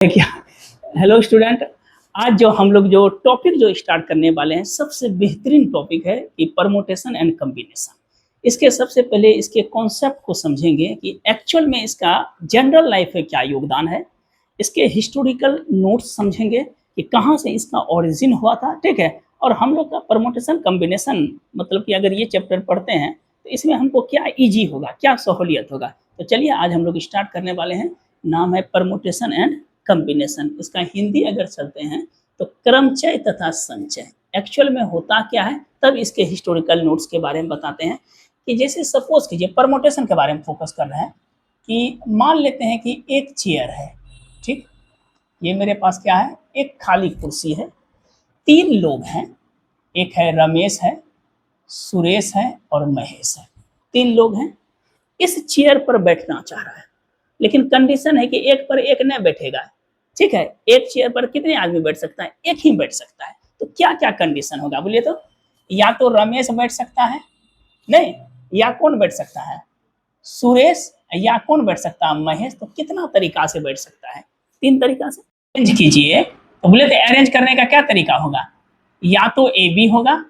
क्या। Hello student. आज जो टॉपिक स्टार्ट करने वाले हैं सबसे बेहतरीन टॉपिक है कि परमोटेशन एंड कॉम्बिनेशन। इसके सबसे पहले इसके कॉन्सेप्ट को समझेंगे कि एक्चुअल में इसका जनरल लाइफ में क्या योगदान है। इसके हिस्टोरिकल नोट्स समझेंगे कि कहाँ से इसका ओरिजिन हुआ था, ठीक है। और हम लोग का परमोटेशन कॉम्बिनेशन मतलब कि अगर ये चैप्टर पढ़ते हैं तो इसमें हमको क्या इजी होगा, क्या सहूलियत होगा। तो चलिए आज हम लोग स्टार्ट करने वाले हैं। नाम है परमोटेशन एंड कॉम्बिनेशन। इसका हिंदी अगर चलते हैं तो क्रमचय तथा संचय। एक्चुअल में होता क्या है तब इसके हिस्टोरिकल नोट्स के बारे में बताते हैं कि जैसे सपोज कीजिए परमोटेशन के बारे में फोकस कर रहे हैं कि मान लेते हैं कि एक चेयर है, ठीक। ये मेरे पास क्या है, एक खाली कुर्सी है, तीन लोग हैं, एक है रमेश है, सुरेश है और महेश है। तीन लोग हैं, इस चेयर पर बैठना चाह रहा है, लेकिन कंडीशन है कि एक पर एक न बैठेगा, ठीक है। एक चेयर पर कितने आदमी बैठ सकता है, एक ही बैठ सकता है। तो क्या क्या कंडीशन होगा बोलिए तो। या तो रमेश बैठ सकता है, नहीं, या कौन बैठ सकता है, सुरेश, या कौन बैठ सकता है, महेश। तो कितना तरीका से बैठ सकता है, तीन तरीका से अरेंज कीजिए। तो बोले तो अरेंज करने का क्या तरीका होगा, या तो ए बी होगा,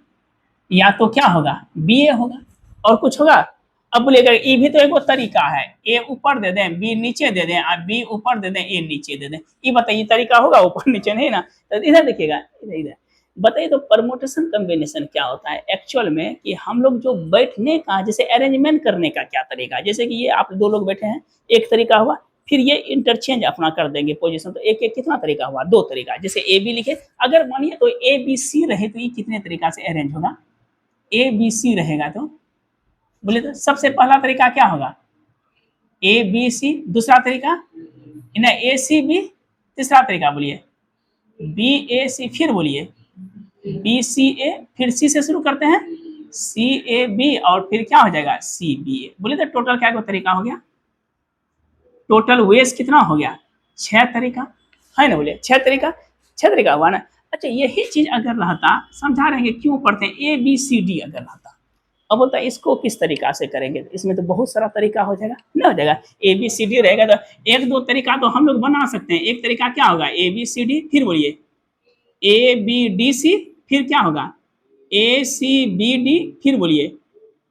या तो क्या होगा, बी ए होगा, और कुछ होगा। अब बोलिएगा ये भी तो एक तरीका है, ए ऊपर दे दें बी नीचे दे दें, और बी ऊपर दे दें ए नीचे दे दें। ये बताइए तरीका होगा ऊपर नीचे, नहीं ना। तो इधर देखिएगा, इधर इधर बताइए। तो परमोटेशन कॉम्बिनेशन क्या होता है एक्चुअल में कि हम लोग जो बैठने का जैसे अरेंजमेंट करने का क्या तरीका, जैसे कि ये आप दो लोग बैठे हैं, एक तरीका हुआ, फिर ये इंटरचेंज अपना कर देंगे पोजीशन। तो एक एक कितना तरीका हुआ, दो तरीका। जैसे ए बी लिखे, अगर मानिए तो ए बी सी रहे तो ये कितने तरीका से अरेंज होगा, ए बी सी रहेगा तो बोले तो सबसे पहला तरीका क्या होगा, ए बी सी। दूसरा तरीका ना ए सी बी। तीसरा तरीका बोलिए बी ए सी। फिर बोलिए बी सी ए, फिर सी से शुरू करते हैं, सी ए बी, और फिर क्या हो जाएगा सी बी ए। बोले तो टोटल क्या को तरीका हो गया, टोटल वेज कितना हो गया, छह तरीका है ना। बोले छह तरीका, छह तरीका हुआ ना। अच्छा यही चीज अगर रहता, समझा रहेंगे क्यों पढ़ते हैं, ए बी सी डी अगर रहता, अब बोलता है इसको किस तरीका से करेंगे, इसमें तो बहुत सारा तरीका हो जाएगा ना, हो जाएगा ए बी सी डी रहेगा तो एक दो तरीका तो हम लोग बना सकते हैं। एक तरीका क्या होगा, ए बी सी डी, फिर बोलिए ए बी डी सी, फिर क्या होगा ए सी बी डी, फिर बोलिए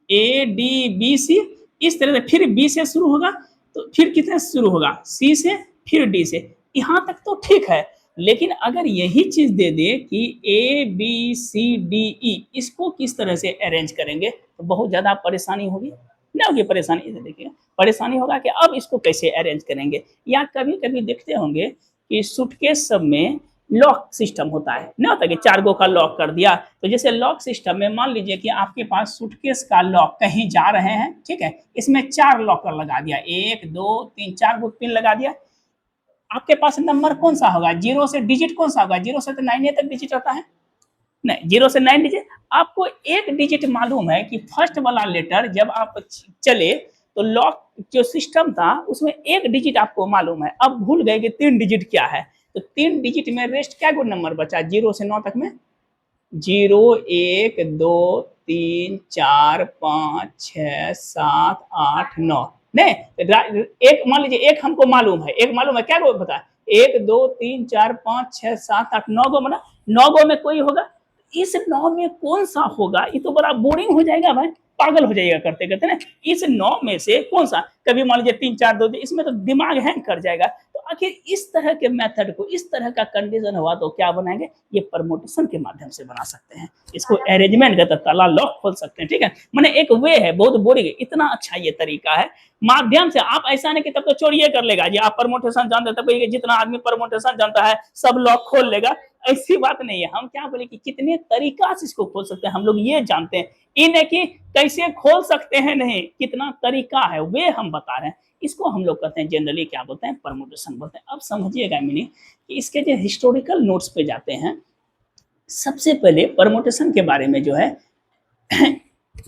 ए डी बी सी। इस तरह से फिर बी से शुरू होगा तो फिर कितने से शुरू होगा, सी से, फिर डी से। यहाँ तक तो ठीक है, लेकिन अगर यही चीज दे दे कि A B C D E, इसको किस तरह से अरेंज करेंगे तो बहुत ज्यादा परेशानी होगी ना, होगी परेशानी। इधर देखिए परेशानी होगा कि अब इसको कैसे अरेंज करेंगे। या कभी कभी देखते होंगे कि सूटकेस सब में लॉक सिस्टम होता है ना, होता है कि चार गो का लॉक कर दिया। तो जैसे लॉक सिस्टम में मान लीजिए कि आपके पास सूटकेस का लॉक, कहीं जा रहे हैं, ठीक है, इसमें चार लॉकर लगा दिया, एक दो तीन, चार गो पिन लगा दिया। आपके पास नंबर कौन सा होगा, जीरो से डिजिट कौन सा होगा, जीरो से तो 9 तक डिजिट रहता है, नहीं, जीरो से 9 डिजिट। आपको एक डिजिट मालूम है कि फर्स्ट वाला लेटर जब आप चले तो लॉक जो सिस्टम था उसमें एक डिजिट आपको मालूम है, अब भूल गए कि तीन डिजिट क्या है। तो तीन डिजिट में रेस्ट क्या गो नंबर बचा, जीरो से 9 तक में, जीरो एक दो तीन चार पाँच छः सात आठ नौ। नहीं, एक मान लीजिए, एक हमको मालूम है, एक मालूम है, क्या गो बता, एक दो तीन चार पाँच छः सात आठ नौ गो, बना नौ गो में कोई होगा। इस नौ में कौन सा होगा, ये तो बड़ा बोरिंग हो जाएगा भाई, पागल हो जाएगा करते करते ना। इस नौ में से कौन सा, कभी मान लीजिए तीन चार दो, इसमें तो दिमाग हैंग कर जाएगा। तो आखिर इस तरह के मेथड को, इस तरह का कंडीशन हुआ तो क्या बनाएंगे, ये परमोटेशन के माध्यम से बना सकते हैं। इसको अरेंजमेंट का ताला लॉक खोल सकते हैं, ठीक है। मैंने एक वे है, बहुत बोरिंग है, इतना अच्छा ये तरीका है माध्यम से। आप ऐसा नहीं कि तब तो चोरी कर लेगा जी, आप परमोटेशन जानते तब जितना आदमी परमोटेशन जानता है सब लॉक खोल लेगा, ऐसी बात नहीं है। हम क्या बोले कि कितने तरीका से इसको खोल सकते हैं, हम लोग ये जानते हैं। इन है कि कैसे खोल सकते हैं, नहीं, कितना तरीका है वे हम बता रहे हैं। इसको हम लोग कहते हैं जनरली क्या बोलते हैं, परमोटेशन बोलते हैं। अब समझिएगा मीनिंग कि इसके जो हिस्टोरिकल नोट्स पे जाते हैं, सबसे पहले परमोटेशन के बारे में जो है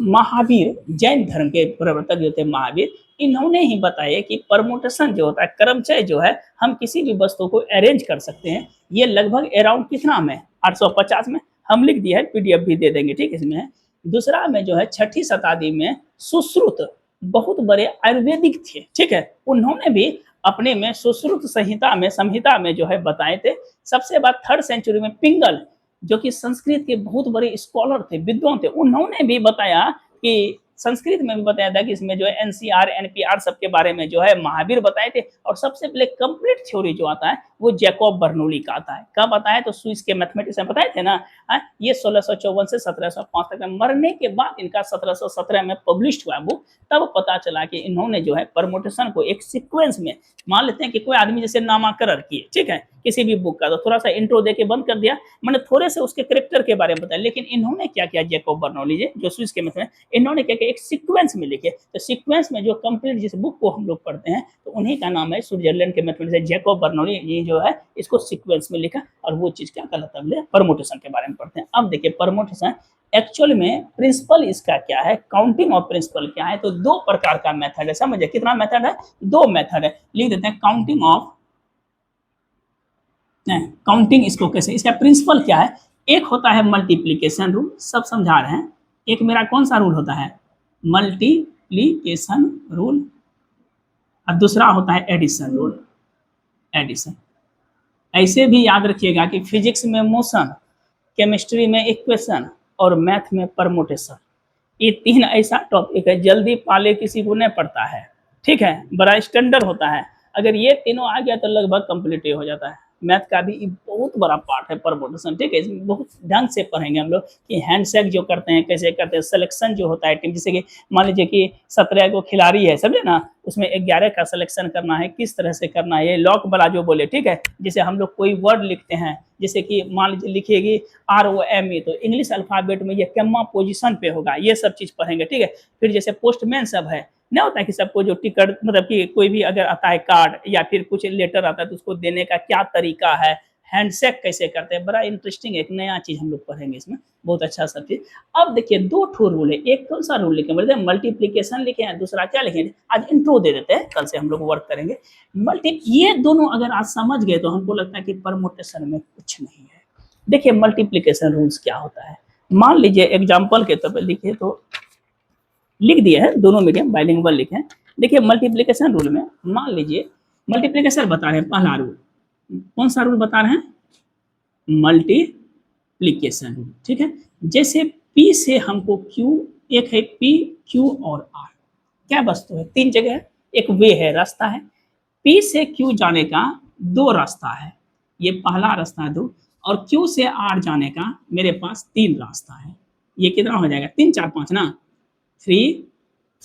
महावीर, जैन धर्म के प्रवर्तक जो थे महावीर, इन्होंने ही बताया कि परमोटेशन जो होता है, क्रमचय जो है, हम किसी भी वस्तु को अरेंज कर सकते हैं। ये लगभग अराउंड कितना में, 850 में, हम लिख दिया है, पीडीएफ भी दे देंगे, ठीक, इसमें। दूसरा में जो है 6ठी शताब्दी में सुश्रुत बहुत बड़े आयुर्वेदिक थे, ठीक है, उन्होंने भी अपने में सुश्रुत संहिता में जो है बताए थे। सबसे बाद 3rd सेंचुरी में पिंगल, जो कि संस्कृत के बहुत बड़े स्कॉलर थे, विद्वान थे, उन्होंने भी बताया कि संस्कृत में भी बताया था कि इसमें जो है एनसीआर एनपीआर सबके बारे में जो है महावीर बताए थे। और सबसे पहले कंप्लीट थ्योरी जो आता है वो जैकब बर्नौली का आता है। कब आता है? तो स्विस के मैथमेटिशियन बताए थे ना, ये 1654 से 1705 तक। मरने के बाद इनका 1717 में पब्लिश हुआ बुक। तब पता चला कि इन्होंने जो है परमुटेशन को एक सीक्वेंस में, मान लेते हैं कि कोई आदमी जैसे नामाकरण किए, ठीक है, किसी भी बुक का, तो थोड़ा सा इंट्रो देके बंद कर दिया, मैंने थोड़े से उसके कैरेक्टर के बारे में बताया। लेकिन इन्होंने क्या किया, जैकब बर्नौली जी जो स्विस के मैथमेटिशियन, इन्होंने क्या किया, एक सीक्वेंस में लिखे। तो सीक्वेंस में जो कंप्लीट जिस बुक को हम लोग पढ़ते हैं तो उन्हीं का नाम है, स्विट्जरलैंड के मैथमेटिशियन जैकब बर्नौली ये जो है इसको सीक्वेंस में लिखा। और वो चीज क्या कहलाता है, परमुटेशन के बारे में पढ़ते हैं। अब देखिए परमुटेशन एक्चुअल में प्रिंसिपल इसका क्या है, काउंटिंग ऑफ प्रिंसिपल क्या है। तो 2 प्रकार का मेथड है, समझिए कितना मेथड है, 2 मेथड है। लिख देते हैं काउंटिंग ऑफ, काउंटिंग इसको कैसे, इसका प्रिंसिपल क्या है। एक होता है मल्टीप्लीकेशन रूल, सब समझा रहे हैं। एक मेरा कौन सा रूल होता है, मल्टीप्लीकेशन रूल, और दूसरा होता है एडिशन रूल, एडिशन। ऐसे भी याद रखिएगा कि फिजिक्स में मोशन, केमिस्ट्री में इक्वेशन और मैथ में परमुटेशन, ये 3 ऐसा टॉपिक है जल्दी पाले किसी को नहीं पड़ता है, ठीक है, बड़ा स्टैंडर्ड होता है। अगर ये तीनों आ गया तो लगभग कंप्लीट हो जाता है। मैथ का भी बहुत बड़ा पार्ट है परमुटेशन, ठीक है। इसमें बहुत ढंग से पढ़ेंगे हम लोग कि हैंडशेक जो करते हैं कैसे करते हैं, सिलेक्शन जो होता है टीम, जैसे कि मान लीजिए कि 17 को खिलाड़ी है, समझे ना, उसमें 11 का सिलेक्शन करना है, किस तरह से करना है, ये लॉक वाला जो बोले, ठीक है। जैसे हम लोग कोई वर्ड लिखते हैं, जैसे कि मान लीजिए लिखिएगी ROME, तो इंग्लिश अल्फाबेट में ये केम्मा पोजीशन पे होगा, ये सब चीज पढ़ेंगे, ठीक है। फिर जैसे पोस्टमैन सब है, नहीं होता है कि सबको जो टिकट, मतलब कि कोई भी अगर आता है कार्ड या फिर कुछ लेटर आता है तो उसको देने का क्या तरीका है, हैंडशेक कैसे करते हैं, बड़ा इंटरेस्टिंग एक नया चीज हम लोग पढ़ेंगे इसमें, बहुत अच्छा सब चीज। अब देखिए 2 ठो रूल है, एक कौन सा रूल लिखे, बोलते हैं मल्टीप्लीकेशन लिखे हैं, दूसरा क्या लिखे, आज इंट्रो दे देते हैं, कल से हम लोग वर्क करेंगे। ये दोनों अगर आज समझ गए तो हमको लगता है कि परमुटेशन में कुछ नहीं है। देखिए मल्टीप्लीकेशन रूल्स क्या होता है, मान लीजिए एग्जाम्पल के तौर पर लिखे, तो लिख दिए हैं, दोनों मीडियम बाइलिंगुअल लिखे हैं। देखिए मल्टीप्लिकेशन रूल में मान लीजिए मल्टीप्लिकेशन बता रहे हैं, पहला रूल कौन सा रूल बता रहे हैं, मल्टीप्लिकेशन रूल, ठीक है। जैसे P से हमको Q, एक है P, Q और R, क्या वस्तु है, 3 जगह है, एक वे है, रास्ता है। P से Q जाने का 2 रास्ता है, ये पहला रास्ता है 2, और Q से R जाने का मेरे पास 3 रास्ता है। ये कितना हो जाएगा, 3 4 5 ना, 3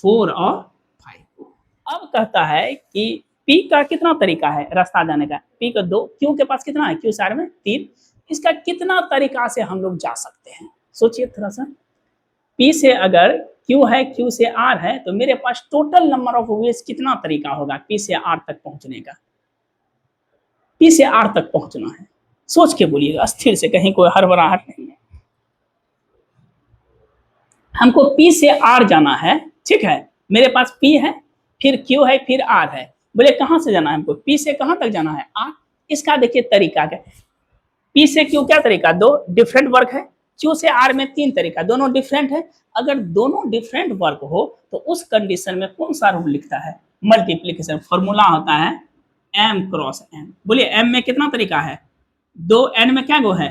4 और 5। अब कहता है कि P का कितना तरीका है रास्ता जाने का, P का 2, Q के पास कितना है, Q साइड में 3, इसका कितना तरीका से हम लोग जा सकते हैं, सोचिए थोड़ा सा। P से अगर Q है, Q से R है, तो मेरे पास टोटल नंबर ऑफ वेज कितना तरीका होगा P से R तक पहुंचने का, P से R तक पहुंचना है, सोच के बोलिएगा, अस्थिर से, कहीं कोई हड़बड़ाहट नहीं है। हमको P से R जाना है, ठीक है, मेरे पास P है, फिर Q है, फिर R है, बोले कहां से जाना है हमको, P से कहां तक जाना है, R। इसका देखिए तरीका क्या, P से Q क्या तरीका, 2 डिफरेंट वर्क है, Q से R में 3 तरीका, दोनों डिफरेंट है। अगर दोनों डिफरेंट वर्क हो तो उस कंडीशन में कौन सा रूल लिखता है, मल्टीप्लीकेशन, फॉर्मूला होता है M क्रॉस N। बोलिए M में कितना तरीका है, 2, N में क्या गो है,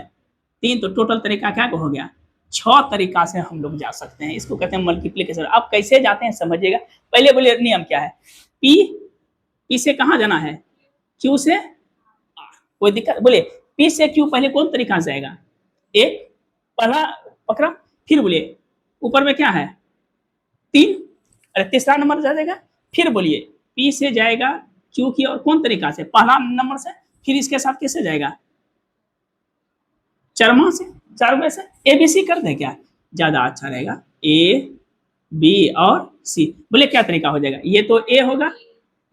3, तो टोटल तरीका क्या गो हो गया, 6 तरीका से हम लोग जा सकते हैं, इसको कहते हैं मल्टीप्लीकेशन। अब कैसे जाते हैं समझिएगा, पहले बोलिए नियम क्या है, P से कहां जाना है, Q से R, कोई दिक्कत, बोलिए P से Q पहले कौन तरीका से जाएगा, एक पहला पकड़ा, फिर बोलिए ऊपर में क्या है 3, अरे तीसरा नंबर जाएगा, फिर बोलिए P से जाएगा Q की और कौन तरीका से, पहला नंबर से, फिर इसके साथ किससे जाएगा, चरमा से, 4 में से ABC कर दे क्या, ज्यादा अच्छा रहेगा, A B और C। बोले क्या तरीका हो जाएगा, ये तो A होगा,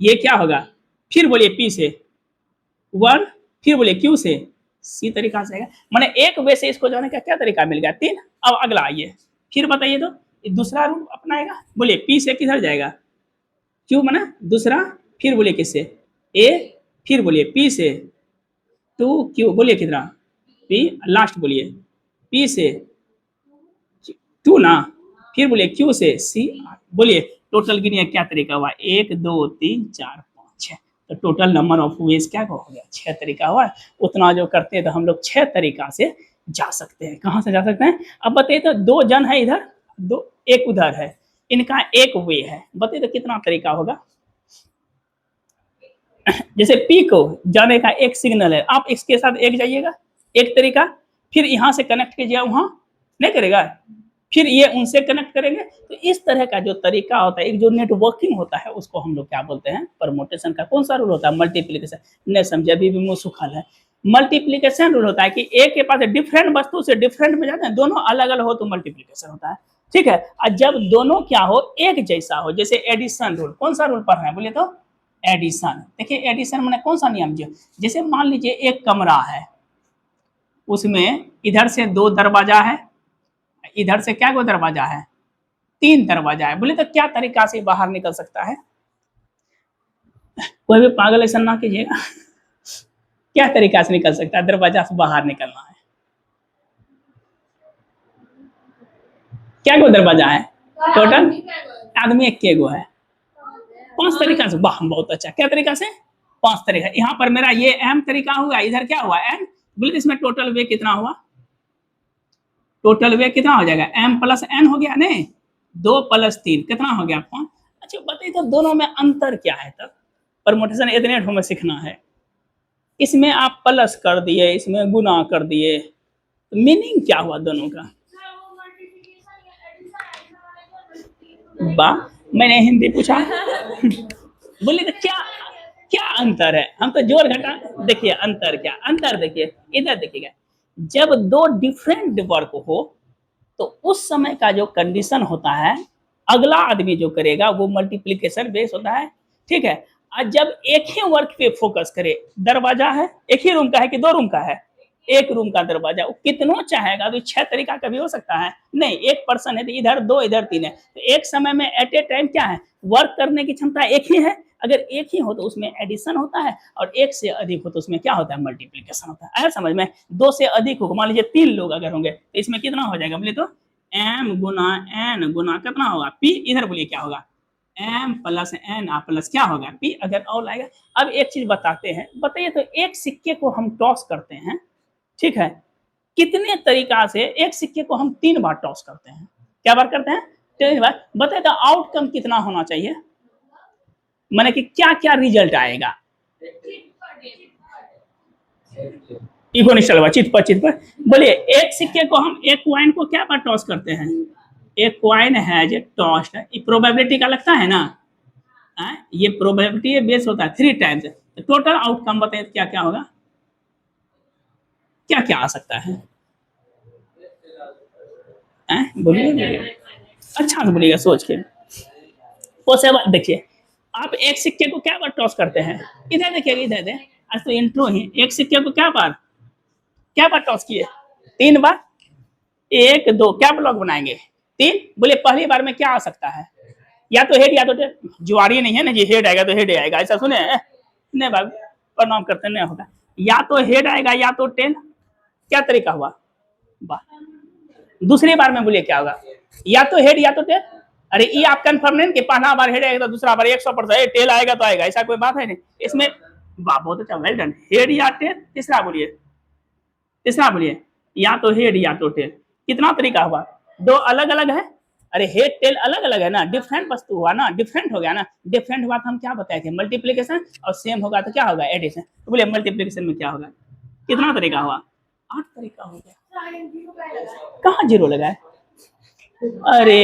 ये क्या होगा, फिर बोलिए P से 1, फिर बोलिए Q से C तरीका से आएगा। मैंने एक वे से इसको जाने का क्या तरीका मिल गया, 3। अब अगला आइए, फिर बताइए तो दूसरा रूल अपनाएगा, बोलिए P से किधर जाएगा, Q माना दूसरा, फिर बोलिए किससे A, फिर बोलिए P से 2Q, बोलिए कितना P, लास्ट बोलिए P से 2 ना, फिर बोलिए Q से C, बोलिए टोटल गिनिए क्या तरीका हुआ, 1 2 3 4 5 6, तो टोटल नंबर ऑफ वेज क्या हो गया, 6 तरीका हुआ। उतना जो करते हैं तो हम लोग 6 तरीका से जा सकते हैं। कहाँ से जा सकते हैं? अब बताइए तो 2 जन है इधर, दो एक उधर है, इनका एक वे है, बताइए तो कितना तरीका होगा। जैसे पी को जाने का एक सिग्नल है, आप इसके साथ एक जाइएगा, एक तरीका, फिर यहाँ से कनेक्ट कीजिएगा, वहाँ नहीं करेगा, फिर ये उनसे कनेक्ट करेंगे। तो इस तरह का जो तरीका होता है, एक जो नेटवर्किंग होता है, उसको हम लोग क्या बोलते हैं, परमोटेशन का कौन सा रूल होता है, मल्टीप्लीकेशन। नहीं समझे, अभी भी मुंह सुखल है। मल्टीप्लीकेशन रूल होता है कि एक के पास डिफरेंट वस्तु से डिफरेंट में जाते हैं, दोनों अलग अलग हो तो मल्टीप्लीकेशन होता है, ठीक है। और जब दोनों क्या हो, एक जैसा हो, जैसे एडिशन रूल, कौन सा रूल पढ़ रहे हैं बोलिए तो, एडिशन। देखिए एडिशन मैंने कौन सा नियम जो, जैसे मान लीजिए एक कमरा है, उसमें इधर से 2 दरवाजा है, इधर से क्या को दरवाजा है, 3 दरवाजा है, बोले तो क्या तरीका से बाहर निकल सकता है? कोई भी पागल ऐसा ना कीजिएगा। क्या तरीका से निकल सकता है, दरवाजा से बाहर निकलना है? क्या को दरवाजा है टोटल? आदमी एक के गो है, 5 तरीका से। वाह बहुत अच्छा, क्या तरीका से? 5 तरीका। यहाँ पर मेरा ये एम तरीका हुआ, इधर क्या हुआ एन, बोले इसमें टोटल वे कितना हुआ, टोटल वे कितना हो जाएगा, एम प्लस एन हो गया, नहीं 2 + 3 कितना हो गया 5। अच्छा बताइए तो दोनों में अंतर क्या है? तब परमोटेशन इतने हमें सीखना है, इसमें आप प्लस कर दिए, इसमें गुना कर दिए, तो मीनिंग क्या हुआ दोनों का? बा मैंने हिंदी पूछा। बोले तो क्या क्या अंतर है, हम तो जोर घटा। देखिए अंतर क्या, अंतर देखिए इधर देखिएगा, जब 2 डिफरेंट वर्क हो तो उस समय का जो कंडीशन होता है, अगला आदमी जो करेगा वो मल्टीप्लीकेशन बेस होता है, ठीक है। आज जब एक ही वर्क पे फोकस करे, दरवाजा है, एक ही रूम का है कि 2 रूम का है, एक रूम का दरवाजा, वो कितनों चाहेगा तो 6 तरीका का भी हो सकता है, नहीं एक पर्सन है तो इधर 2 इधर 3 है, तो एक समय में एट ए टाइम क्या है, वर्क करने की क्षमता एक ही है। अगर एक ही हो तो उसमें एडिशन होता है, और एक से अधिक हो तो उसमें क्या होता है, मल्टीप्लीकेशन होता है। आया समझ में? 2 से अधिक हो, मान लीजिए 3 लोग अगर होंगे तो इसमें कितना हो जाएगा बोले तो, एम गुना एन गुना कितना होगा पी, इधर बोलिए क्या होगा, एम प्लस एन आ प्लस क्या होगा पी, अगर और लाएगा। अब एक चीज बताते हैं, बताइए तो एक सिक्के को हम टॉस करते हैं, ठीक है, कितने तरीका से एक सिक्के को हम 3 बार टॉस करते हैं, क्या बार करते हैं, 3 बार। बताइए तो आउटकम कितना होना चाहिए, माने कि क्या क्या रिजल्ट आएगा, इकोनिस्टल चित पर। बोलिए एक सिक्के को हम, एक कॉइन को क्या बार टॉस करते हैं, एक कॉइन है जो टॉस्ड, प्रोबेबिलिटी का लगता है ना, ये प्रोबेबिलिटी बेस होता है 3 टाइम्स। तो टोटल आउटकम बताइए क्या क्या होगा, क्या क्या आ सकता है, बोलिए अच्छा से बोलिएगा सोच के। पॉसिबल देखिए, आप एक सिक्के को क्या बार टॉस करते हैं, इधर देखिए इधर दे, आज तो इंट्रो ही, एक सिक्के को क्या बार टॉस किए, 3 बार, 1 2 क्या ब्लॉक बनाएंगे, 3। बोले पहली बार में क्या आ सकता है, या तो हेड या तो टेल, जुआरी नहीं है ना जी, हेड आएगा तो हेड आएगा, ऐसा सुने नहीं बाबू, प्रणाम करते नहीं होगा, या तो हेड आएगा या तो टेल, क्या तरीका हुआ, दूसरी बार में बोलिए क्या होगा, या तो हेड या तो टेल। अरे ये आप कंफर्म नहीं कि पहला बार हेड आएगा तो दूसरा बार 100% टेल आएगा तो आएगा, ऐसा कोई बात है नहीं इसमें। वाह बहुत अच्छा, वेल डन, हेड या टेल। तीसरा बोलिए या तो हेड या तो टेल, कितना तरीका हुआ, 2 अलग अलग है। अरे हेड टेल अलग अलग है ना, डिफरेंट वस्तु हुआ ना, डिफरेंट हो गया ना, डिफरेंट हुआ तो हम क्या बताए थे, मल्टीप्लीकेशन, और सेम होगा तो क्या होगा, एडिशन। तो बोलिए मल्टीप्लीकेशन में क्या होगा, कितना तरीका हुआ, 8 तरीका हो गया। कहाँ जीरो लगा है, अरे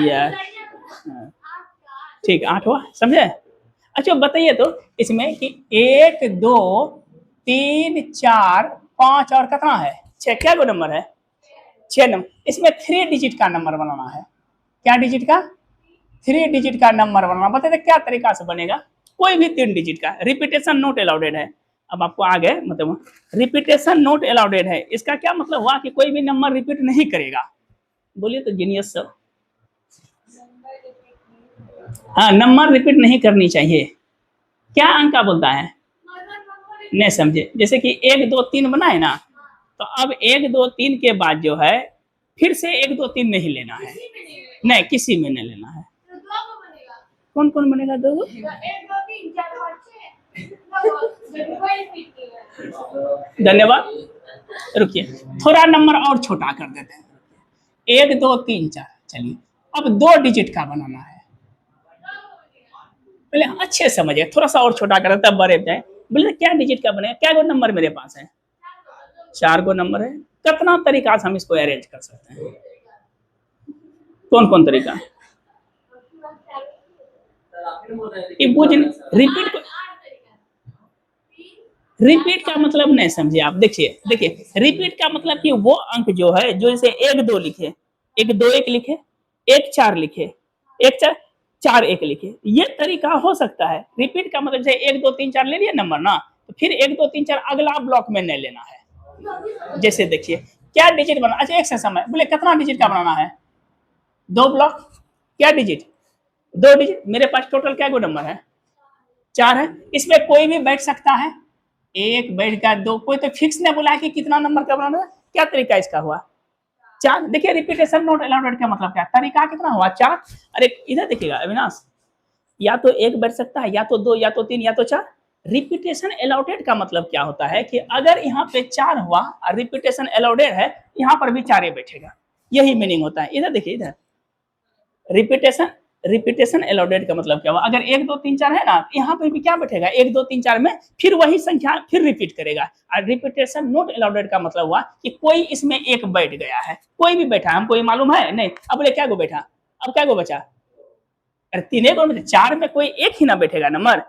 यार ठीक 8 हुआ, समझे। अच्छा बताइए तो इसमें कि 1 2 3 4 5 और कितना है 6, क्या गो नंबर है, 6 नंबर। इसमें 3 डिजिट का नंबर बनाना है, क्या डिजिट का, 3 डिजिट का नंबर बनाना। बताइए क्या तरीका से बनेगा, कोई भी 3 डिजिट का, रिपीटेशन नोट अलाउडेड है। अब आपको आ गए मतलब, रिपीटेशन नोट अलाउडेड है, इसका क्या मतलब हुआ कि कोई भी नंबर रिपीट नहीं करेगा। बोलिए तो जीनियस सब, हाँ नंबर रिपीट नहीं करनी चाहिए। क्या अंक का बोलता है, नहीं समझे, जैसे कि 1 2 3 बनाए ना, तो अब 1 2 3 के बाद जो है फिर से 1 2 3 नहीं लेना है, नहीं किसी में नहीं लेना है। कौन कौन बनेगा, दो धन्यवाद। रुकिए, थोड़ा नंबर और छोटा कर देते हैं। 1 2 3 4, चलिए अब 2 डिजिट का बनाना है। पहले अच्छे समझिए, थोड़ा सा और छोटा कर तब बड़े जाए। बोले क्या डिजिट का बनेगा, क्या गो नंबर मेरे पास है? 4 गो नंबर है। कितना तरीका से हम इसको अरेंज कर सकते हैं? कौन कौन तरीका? रिपीट, रिपीट का मतलब नहीं समझे आप। देखिए देखिए, रिपीट का मतलब कि वो अंक जो है, जो जैसे 1 2 लिखे, 1 2 1 लिखे, 1 4 लिखे, 1 4 4 1 लिखे, ये तरीका हो सकता है। रिपीट का मतलब जैसे 1 2 3 4 ले लिए नंबर ना, तो फिर 1 2 3 4 अगला ब्लॉक में नहीं लेना है। जैसे देखिए क्या डिजिट बना, अच्छा एक से समय बोले कितना डिजिट का बनाना है? 2 ब्लॉक, क्या डिजिट? 2 डिजिट। मेरे पास टोटल क्या गो नंबर है? 4 है। इसमें कोई भी बैठ सकता है, एक बैठ का, दो, कोई तो फिक्स नहीं बोला है कि कितना नंबर का बनाना है। क्या तरीका इसका हुआ? 4। देखिए रिपीटेशन नॉट अलाउड का मतलब क्या, तरीका कितना हुआ? 4। अरे इधर देखिएगा अविनाश, या तो एक बैठ सकता है, या तो 2, या तो 3, या तो 4। रिपीटेशन अलाउडेड का मतलब क्या होता है कि अगर यहाँ पे 4 हुआ और रिपीटेशन अलाउडेड है, यहाँ पर भी 4 ही बैठेगा। यही मीनिंग होता है। इधर देखिए, इधर रिपीटेशन, रिपीटेशन अलाउडेड का मतलब क्या हुआ? अगर 1 2 3 4 है ना, यहाँ पे भी क्या बैठेगा? 1 2 3 4 में फिर वही संख्या फिर रिपीट करेगा। और रिपीटेशन नॉट अलाउडेड का मतलब हुआ कि कोई इसमें एक बैठ गया है, कोई भी बैठा है, हमको ये मालूम है नहीं। अब बोले क्या गो बैठा, अब क्या गो बचा? अरे 3 गो में 4 में कोई एक ही ना बैठेगा नंबर।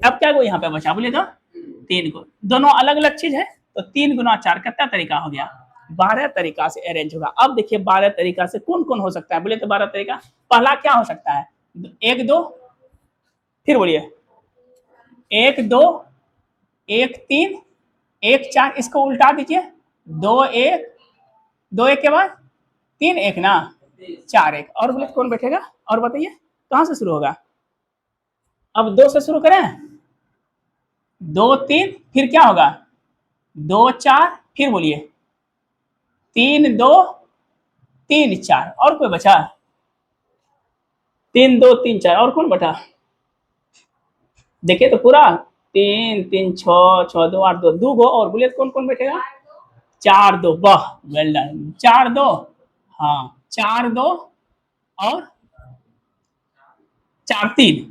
अब क्या गो यहाँ पे बचा? बोले तो 3 गो। दोनों अलग अलग चीज है, तो 3 गुना 4 कितना तरीका हो गया? 12 तरीका से अरेंज होगा। अब देखिए 12 तरीका से कौन कौन हो सकता है? बोले तो 12 तरीका। पहला क्या हो सकता है? 1 2, फिर बोलिए 1 2 1 3 1 4, इसको उल्टा दीजिए, 2 1 2 1 के बाद 3 1 ना, 4 1। और बोले तो कौन बैठेगा? और बताइए कहां से शुरू होगा? अब 2 से शुरू करें, 2 3, फिर क्या होगा? 2 4, फिर बोलिए 3 2 3 4। और कोई बचा? 3 2 3 4, और कौन बचा? देखिए तो पूरा 3 3 6 6 2 8 2, 2 गो और। बोलिए कौन कौन बैठेगा? 4 2, वाह वेल डन। 4 2, हाँ 4 2 और 4 3,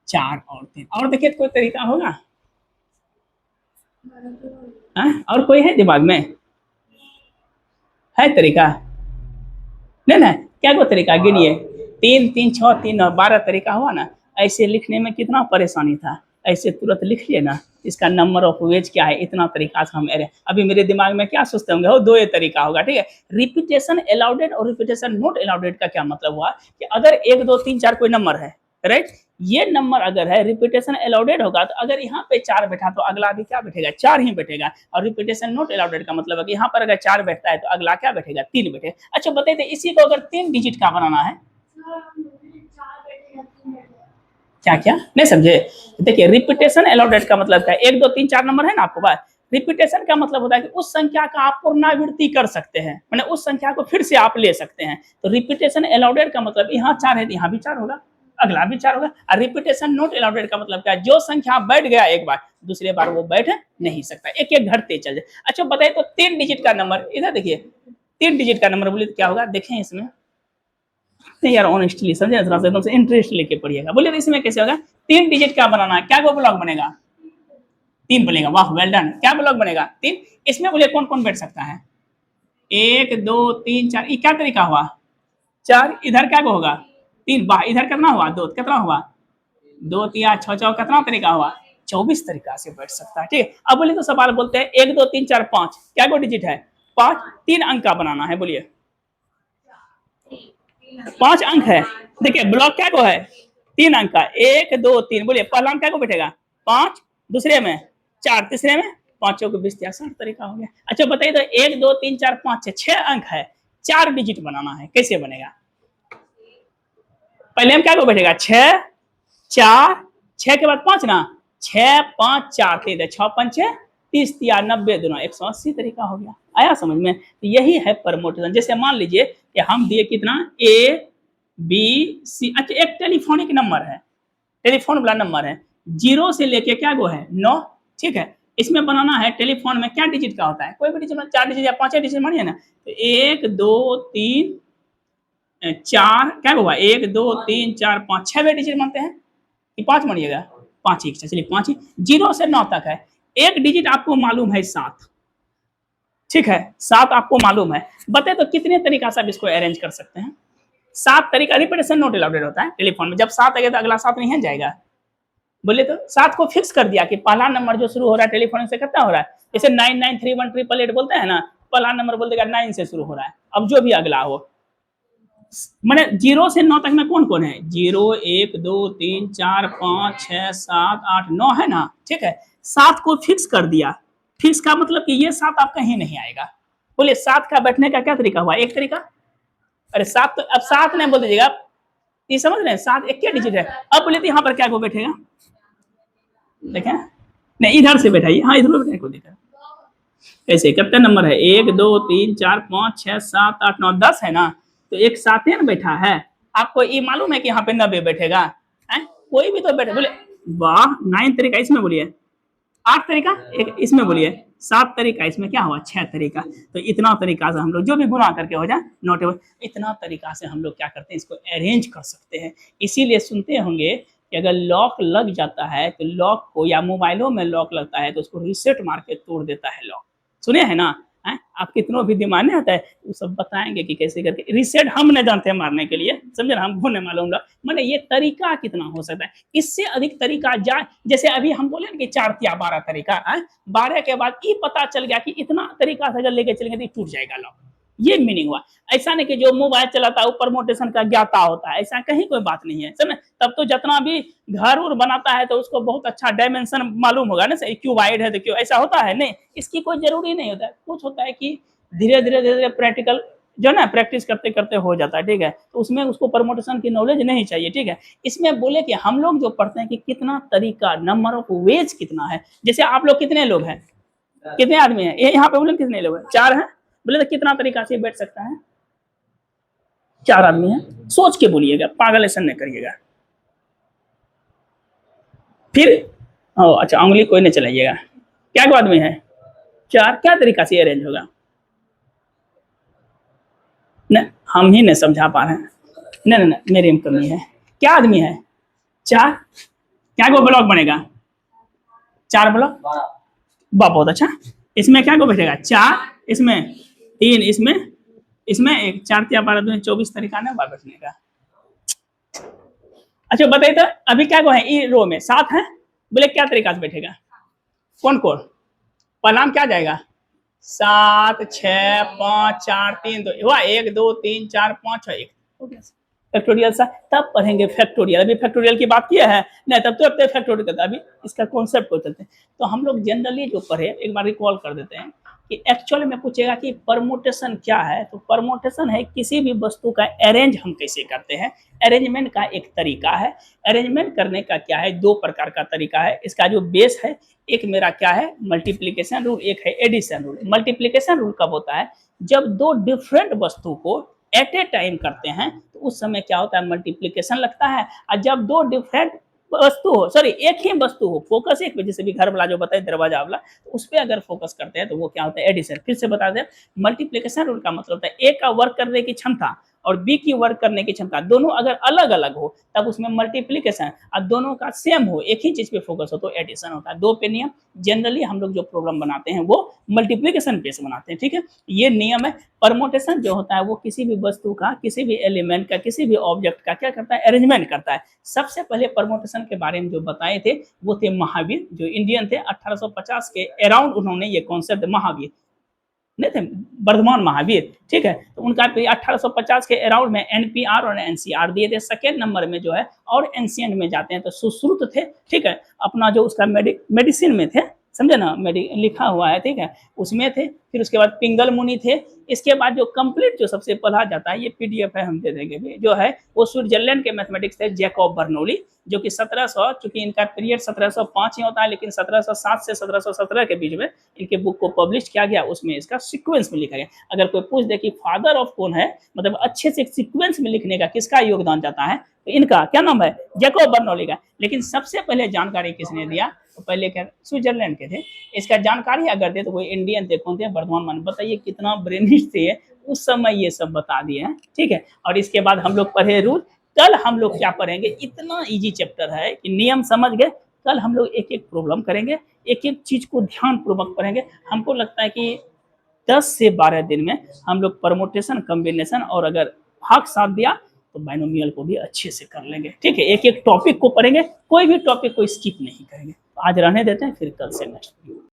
4 और 3। और देखिए कोई तरीका होगा? और कोई है दिमाग में? है तरीका? नहीं ना, क्या को तरीका गिनिए। 3 3 6 3 और 12 तरीका हुआ ना। ऐसे लिखने में कितना परेशानी था, ऐसे तुरंत लिख लिए ना। इसका नंबर ऑफ वेज क्या है, इतना तरीका से हम अभी मेरे दिमाग में क्या सोचते होंगे, हो 2 ये तरीका होगा, ठीक है। रिपीटेशन अलाउडेड और रिपीटेशन नॉट अलाउडेड का क्या मतलब हुआ कि अगर 1 2 3 4 कोई नंबर है, राइट, ये नंबर अगर है रिपीटेशन अलाउडेड होगा, तो अगर यहाँ पे 4 बैठा तो अगला भी क्या बैठेगा? 4 ही बैठेगा। और रिपीटेशन नॉट अलाउडेड का मतलब है कि यहाँ पर अगर 4 बैठता है तो अगला क्या बैठेगा? 3 बैठेगा। अच्छा बताइए इसी को अगर 3 डिजिट का बनाना है, क्या क्या नहीं समझे? देखिए रिपीटेशन अलाउडेड का मतलब क्या है? 1 2 3 4 नंबर है ना आपको पास। रिपीटेशन का मतलब होता है कि उस संख्या का आप पुनरावृत्ति कर सकते हैं, मैंने उस संख्या को फिर से आप ले सकते हैं। तो रिपीटेशन अलाउडेड का मतलब यहाँ 4 है तो यहाँ भी 4 होगा, अगला भी 4 होगा। और रिपीटेशन नॉट अलाउडेड का मतलब क्या है? जो संख्या बैठ गया एक बार, दूसरे बार वो बैठ नहीं सकता, एक एक घटते चल जाए। अच्छा बताइए तो 3 डिजिट का नंबर, इधर देखिए 3 डिजिट का नंबर बोलिए तो क्या होगा? देखें इसमें, नहीं यार ऑनेस्टली समझे, थोड़ा सा एकदम से इंटरेस्ट लेके पढ़िएगा। बोलिए तो इसमें कैसे होगा? 3 डिजिट का बनाना है, क्या को ब्लॉक बनेगा? 3 बनेगा, वाह वेल डन। क्या ब्लॉक बनेगा? 3। इसमें बोलिए कौन कौन बैठ सकता है? 1 2 3 4, ये क्या तरीका हुआ? 4। इधर क्या को होगा? 3, वाह। इधर कितना हुआ? 2, कितना हुआ? 2 3 6 4, कितना तरीका हुआ? 24 तरीका से बैठ सकता है, ठीक है। अब बोलिए तो सवाल बोलते हैं 1 2 3 4 5, क्या को डिजिट है? 5। 3 अंक का बनाना है, बोलिए 5 अंक है। देखिए ब्लॉक क्या को है? 3 अंक का, 1 2 3। बोलिए पहला अंक क्या को बैठेगा? 5, दूसरे में 4, तीसरे में 5 को 20 60 तरीका हो गया। अच्छा बताइए तो 1 2 3 4 5 6 अंक है, 4 डिजिट बनाना है, कैसे बनेगा? पहले हम क्या को बैठेगा? 6 4, 6 के बाद 5 ना, 6 5 4 3, 6 5 30 3 90 दोनों 180 तरीका हो गया। आया समझ में? तो यही है परमोटेशन। जैसे मान लीजिए कि हम दिए कितना, ए बी सी। अच्छा एक टेलीफोनिक नंबर है, टेलीफोन वाला नंबर है, जीरो से लेके क्या गो है 9, ठीक है। इसमें बनाना है टेलीफोन में क्या डिजिट का होता है, कोई भी डिजिट, 4 डिजिट या 5 डिजिट मानिए ना, तो 1 2 3 4 क्या होगा, 1 2 3 4 5 6 डिजिट मानते हैं कि 5 मानिएगा, 5 ही, चलिए 5 ही, 0 से 9 तक है। एक डिजिट आपको मालूम है 7, ठीक है, 7 आपको मालूम है, बताए तो कितने तरीका से आप इसको अरेंज कर सकते हैं? 7 तरीका, रिपीटेशन नॉट अलाउड होता है टेलीफोन में, जब 7 आ गया तो अगला 7 नहीं है जाएगा, बोले तो 7 को फिक्स कर दिया कि पहला नंबर जो शुरू हो रहा है टेलीफोन से कितना हो रहा है, जैसे 99318888 बोलते हैं ना, पहला नंबर बोल देगा 9 से शुरू हो रहा है, अब जो भी अगला हो, मैंने 0 से 9 तक में कौन कौन है, 0 1 2 3 4 5 6 7 8 9 है ना, ठीक है। 7 को फिक्स कर दिया, फिक्स का मतलब कि ये 7 आप कहीं नहीं आएगा। बोले 7 का बैठने का क्या तरीका हुआ, एक तरीका, अरे 7 तो अब 7 नहीं बोल दीजिएगा, ये समझ रहे हैं, 7 एक क्या डिजिट है। अब बोले तो यहाँ पर क्या को बैठेगा, देखें, नहीं इधर से बैठाइए, हाँ इधर बैठने को देखा, ऐसे कितने नंबर है, 1 2 3 4 5 6 7 8 9 10 है ना, तो एक 7 बैठा है, आपको ये मालूम है कि यहाँ पे 90 बैठेगा, है कोई भी तो बैठे, बोले वाह 9 तरीका इसमें बोलिए, 8 तरीका एक इसमें बोलिए, 7 तरीका इसमें क्या हुआ, 6 तरीका, तो इतना तरीका से हम लोग जो भी गुना करके हो जाए नोटेबल, इतना तरीका से हम लोग क्या करते हैं, इसको अरेंज कर सकते हैं। इसीलिए सुनते होंगे कि अगर लॉक लग जाता है तो लॉक को, या मोबाइलों में लॉक लगता है तो उसको रीसेट मार के तोड़ देता है लॉक, सुने हैं ना, है आप कितनों भी दिमाग नहीं आता है, वो सब बताएंगे कि कैसे करके रीसेट, हम नहीं जानते हैं मारने के लिए, समझे ना, हमको नहीं मालूम, मैंने ये तरीका कितना हो सकता है, इससे अधिक तरीका जा, जैसे अभी हम बोले ना कि 4 या 12 तरीका है, 12 के बाद ये पता चल गया कि इतना तरीका से अगर लेके चलेंगे तो टूट जाएगा लॉक, ये मीनिंग हुआ। ऐसा नहीं कि जो मोबाइल चलाता है वो परमोटेशन का ज्ञाता होता है, ऐसा कहीं कोई बात नहीं है, समझे, तब तो जितना भी घर उर बनाता है तो उसको बहुत अच्छा डायमेंशन मालूम होगा ना, क्यों वाइड है तो क्यों ऐसा होता है, नहीं इसकी कोई जरूरी नहीं होता है, कुछ होता है कि धीरे धीरे धीरे प्रैक्टिकल जो ना प्रैक्टिस करते करते हो जाता है, ठीक है, तो उसमें उसको परमोटेशन की नॉलेज नहीं चाहिए, ठीक है। इसमें बोले कि हम लोग जो पढ़ते हैं कि कितना तरीका, नंबर ऑफ वेज कितना है, जैसे आप लोग कितने लोग हैं, कितने आदमी हैं, यहाँ पे बोले कितने लोग हैं, 4 हैं, बोले तो कितना तरीका से बैठ सकता है, 4 आदमी हैं, सोच के बोलिएगा, पागल ऐसा नहीं करिएगा, फिर अच्छा उंगली कोई नहीं चलाइएगा, क्या आदमी है, 4, क्या तरीका से अरेंज होगा, नहीं हम ही नहीं समझा पा रहे हैं, नहीं नहीं नहीं मेरी में कमी है, क्या आदमी है, 4, क्या को ब्लॉक बनेगा, 4 ब्लॉक, बहुत अच्छा, इसमें क्या को बैठेगा, 4, इसमें 3, इसमें 1, 4 या 12 2 24 तरीका ना बैठने का। अच्छा बताइए तो अभी क्या को है, ई रो में 7 है, बोले क्या तरीका से बैठेगा, कौन कौन, पलाम क्या जाएगा, 7 6 5 4 3 2 हुआ, 1 2 3 4 5 6 1 हो गया फैक्टोरियल सा, तब पढ़ेंगे फैक्टोरियल, अभी फैक्टोरियल की बात किया है नहीं, तब तो अब फैक्टोरियल करता, अभी इसका कॉन्सेप्ट को चलते हैं। तो हम लोग जनरली जो पढ़े एक बार रिकॉल कर देते हैं कि एक्चुअली में पूछेगा कि परमोटेशन क्या है, तो परमोटेशन है किसी भी वस्तु का अरेंज हम कैसे करते हैं, अरेंजमेंट का एक तरीका है। अरेंजमेंट करने का क्या है, 2 प्रकार का तरीका है, इसका जो बेस है, एक मेरा क्या है मल्टीप्लिकेशन रूल, एक है एडिशन रूल। मल्टीप्लिकेशन रूल कब होता है, जब 2 डिफरेंट वस्तु को एट ए टाइम करते हैं तो उस समय क्या होता है, मल्टीप्लिकेशन लगता है। और जब 2 डिफरेंट वस्तु हो, सॉरी एक ही वस्तु हो, फोकस एक पे, जैसे भी घर वाला जो बताए दरवाजा वाला, तो उस पर अगर फोकस करते हैं तो वो क्या होता है, एडिशन। फिर से बता दें, मल्टीप्लिकेशन रूल का मतलब होता है ए का वर्क करने की क्षमता और बी की वर्क करने की क्षमता दोनों अगर अलग अलग हो तब उसमें मल्टीप्लिकेशन, और दोनों का सेम हो, एक ही चीज पे फोकस हो तो एडिशन होता है। 2 पे नियम जनरली हम लोग जो प्रॉब्लम बनाते हैं वो मल्टीप्लिकेशन पे से बनाते हैं, ठीक है, ये नियम है। परमोटेशन जो होता है वो किसी भी वस्तु का, किसी भी एलिमेंट का, किसी भी ऑब्जेक्ट का क्या करता है, अरेंजमेंट करता है। सबसे पहले परमोटेशन के बारे में जो बताए थे वो थे महावीर, जो इंडियन थे 1850 के अराउंड, उन्होंने ये कॉन्सेप्ट, महावीर नहीं थे, वर्धमान महावीर, ठीक है, तो उनका 1850 के अराउंड में एनपीआर और एनसीआर दिए थे। सेकेंड नंबर में जो है और एंशिएंट में जाते हैं तो सुश्रुत थे, ठीक है, अपना जो उसका मेडिसिन में थे, समझे ना, लिखा हुआ है, ठीक है, उसमें थे। फिर उसके बाद पिंगल मुनि थे। इसके बाद जो कंप्लीट जो सबसे पढ़ा जाता है, ये पीडीएफ है, हम दे देंगे भी, जो है वो स्विट्जरलैंड के मैथमेटिक्स थे जैकब बर्नौली, जो कि 1700, चूंकि इनका पीरियड 1705 ही होता है, लेकिन 1707 से 1717 के बीच में इनके बुक को पब्लिश किया गया, उसमें इसका सीक्वेंस में लिखा गया। अगर कोई पूछ दे कि फादर ऑफ कौन है, मतलब अच्छे से सीक्वेंस में लिखने का किसका योगदान जाता है, तो इनका क्या नाम है, जैकब बर्नौली का। लेकिन सबसे पहले जानकारी किसने दिया, तो पहले क्या स्विट्जरलैंड के थे। इसका जानकारी अगर दे तो कोई इंडियन थे, कौन थे, वर्धमान मान। बताइए कितना ब्रेनिश थे उस समय, ये सब बता दिए हैं, ठीक है। और इसके बाद हम लोग पढ़े रूल। कल हम लोग क्या पढ़ेंगे, इतना इजी चैप्टर है कि नियम समझ गए। कल हम लोग एक एक प्रॉब्लम करेंगे, एक एक चीज को ध्यान पूर्वक पढ़ेंगे। हमको लगता है कि 10 से 12 दिन में हम लोग परमोटेशन, कॉम्बिनेशन और अगर भाग साथ दिया तो बाइनोमियल को भी अच्छे से कर लेंगे, ठीक है। एक एक टॉपिक को पढ़ेंगे, कोई भी टॉपिक को स्किप नहीं करेंगे। आज रहने देते हैं, फिर कल से नेक्स्ट।